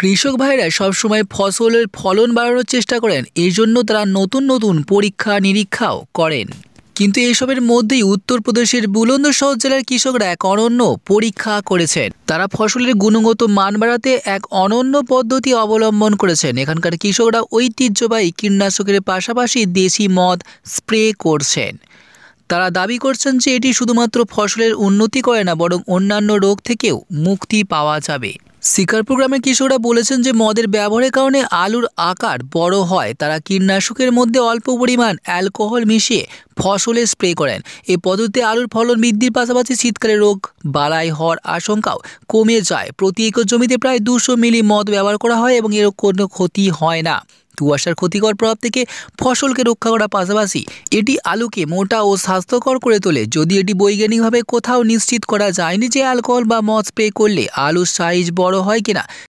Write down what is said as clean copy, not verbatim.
কৃষক ভাইরা সবসময় ফসলের ফলন বাড়ানোর চেষ্টা করেন, এই জন্য তারা নতুন নতুন পরীক্ষা নিরীক্ষাও করেন। কিন্তু এসবের মধ্যেই উত্তরপ্রদেশের বুলন্দশহর জেলার কৃষকরা এক অনন্য পরীক্ষা করেছেন। তারা ফসলের গুণগত মান বাড়াতে এক অনন্য পদ্ধতি অবলম্বন করেছেন। এখানকার কৃষকরা ঐতিহ্যবাহী কীটনাশকের পাশাপাশি দেশি মদ স্প্রে করছেন। তারা দাবি করছেন যে এটি শুধুমাত্র ফসলের উন্নতি করে না, বরং অন্যান্য রোগ থেকেও মুক্তি পাওয়া যাবে। শিকারপুর গ্রামের কৃষকরা বলেছেন যে মদের ব্যবহারের কারণে আলুর আকার বড় হয়। তারা কীটনাশকের মধ্যে অল্প পরিমাণ অ্যালকোহল মিশিয়ে ফসলে স্প্রে করেন। এই পদ্ধতিতে আলুর ফলন বৃদ্ধির পাশাপাশি শীতকালে রোগ বালাই হওয়ার আশঙ্কাও কমে যায়। প্রতি একর জমিতে প্রায় 200 মিলি মদ ব্যবহার করা হয় এবং এর কোনো ক্ষতি হয় না। কুয়াশার ক্ষতিকর প্রভাব থেকে ফসলকে রক্ষা করার পাশাপাশি এটি আলুকে মোটা ও স্বাস্থ্যকর করে তোলে। যদি এটি বৈজ্ঞানিকভাবে কোথাও নিশ্চিত করা যায়নি যে অ্যালকোহল বা মদ স্প্রে করলে আলুর সাইজ বড় হয় কিনা,